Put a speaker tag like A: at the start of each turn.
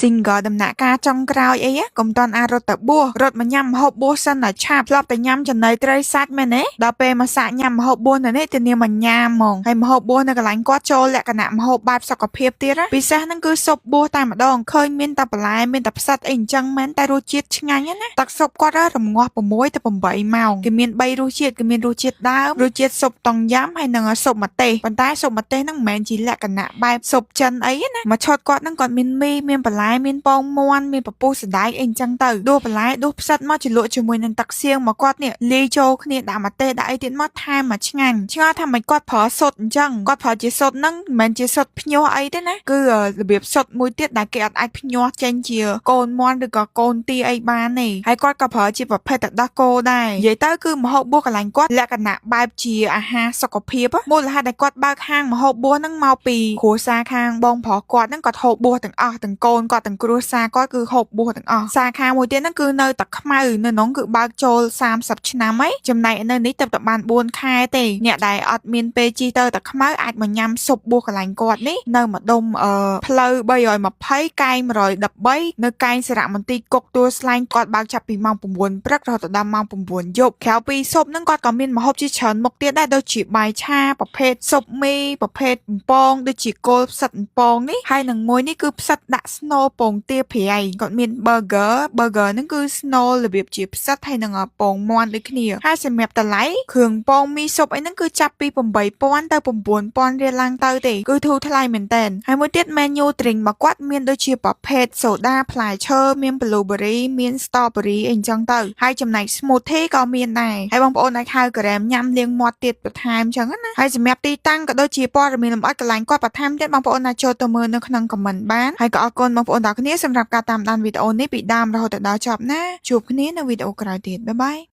A: single ដំណាក់កាលចុងក្រោយអីកុំតន់អារត់ទៅបួសរត់មកញ៉ាំម្ហូបបួសសិនតែឆាប់ធ្លាប់តែញ៉ាំចំណីត្រីសាច់មែនទេដល់ពេលមកសាកញ៉ាំម្ហូបបួសនៅនេះធានាមកញ៉ាំហ្មងហើយម្ហូបបួសនៅកន្លែងគាត់ចូលលក្ខណៈម្ហូបបែបសុខភាពទៀតពិសេសហ្នឹងគឺស៊ុបបួសតែម្ដងឃើញមានតែបន្លែមានតែផ្សិតអីអញ្ចឹងមែនតែរសជាតិឆ្ងាញ់ណាទឹកស៊ុបគាត់រងាស់6ទៅ8ម៉ោងគេមាន3រសជាតិគឺមានរសជាតិដើមរសជាតិស៊ុបតុងយ៉ាំហើយនិងស៊ុបម្ទេសប៉ុន្តែស៊ុបម្ទេសហ្នឹងមិនមែនជាលក្ខណៈបែបស៊ុបចិនអីណាមកឆុតគាត់ហ្នឹងគាត់មានមីមានបន្លែមានពងមាន់មានពពុះសណ្ដែកអីអញ្ចឹងទៅដួសបន្លែដួសផ្សិតមកជ្រលក់ជាមួយនឹងទឹកសៀងមកគាត់នេះលាយចូលគ្នាដាក់ម្ទេសដាក់អីទៀតមកថែមមកឆ្ងាញ់ឆ្ងល់ថាមិនគាត់ប្រើសុទ្ធអញ្ចឹងគាត់ប្រើជាសុទ្ធហ្នឹងមិនមែនជាសុទ្ធភ្ញាស់អីទេណាគឺរបៀបសុទ្ធមួយទៀតដែលគេអត់អាចភ្ញាស់ចេញជាកូនមាន់ឬក៏កូនទាអីបានទេហើយគាត់ក៏ប្រើជាប្រភេទទឹកដោះគោដែរនិយាយទៅគឺម្ហូបបួសកន្លែងគាត់លក្ខណៈបែបជាអាហារសុខភាពមូលហេតុដែលគាត់បើកហាងម្ហូបបួសហ្នឹងមកពីគ្រួសារខាងបងប្រុសគាត់ហ្នឹងគាត់ហូបបួសទាំងអស់ទាំងកូនគាត់ទាំងគ្រួសារគាត់គឺហូបបួសទាំងអស់សាខាមួយទៀតហ្នឹងគឺនៅតាខ្មៅនៅក្នុងគឺបើកចូល30ឆ្នាំហើយចំណែកនៅនេះទៅបាន4ខែទេអ្នកដែលអត់មានពេលជីទៅតាខ្មៅអាចមកញ៉ាំស៊ុបបួសកន្លែងគាត់នេះនៅម្ដុំផ្លូវ320កែង113នៅកែងសារមន្ទីរគុកទួលស្លែងគាត់បើកចាប់ពីម៉ោង9ព្រឹករហូតដល់ម៉ោង9យប់ក្រៅពីស៊ុបហ្នឹងគាត់ក៏មានម្ហូបជាច្រើនមុខទៀតដែរដូចជាបាយឆាប្រភេទស៊ុបមីប្រភេទបំពងដូចជាគល់ផ្សិតបំពងនេះហើយនឹងមួយនេះគឺផ្សិតដាក់ស្នូលពងទាប្រៃគាត់មាន burger ហ្នឹងគឺស្នូលរបៀបជាផ្សិតហើយនឹងពងមាន់ដូចគ្នាហើយសម្រាប់តម្លៃគ្រឿងពងមីស៊ុបអីហ្នឹងគឺចាប់ពី8000ទៅ9000រៀលឡើងទៅទេគឺធូរថ្លៃមែនតើហើយមួយទៀត menu drink របស់គាត់មានដូចជាប្រភេទសូដាផ្លែឈើមាន blueberry មាន strawberry អីអញ្ចឹងទៅហើយចំណែក smoothie ក៏មានដែរហើយបងប្អូនអាចហៅការ៉េមញ៉ាំលាងមាត់ទៀតបន្ថែមអញ្ចឹងណាហើយសម្រាប់ទីតាំងក៏ដូចជាព័ត៌មានលម្អិតកន្លែងគាត់បន្ថែមទៀតបងប្អូនអាចចូលទៅមើលនៅក្នុង comment បានហើយក៏អរគុណបងប្អូនទាំងគ្នាសម្រាប់ការតាមដានវីដេអូនេះពីដើមរហូតដល់ចប់ណាជួបគ្នានៅវីដេអូក្រោយទៀតបាយបាយ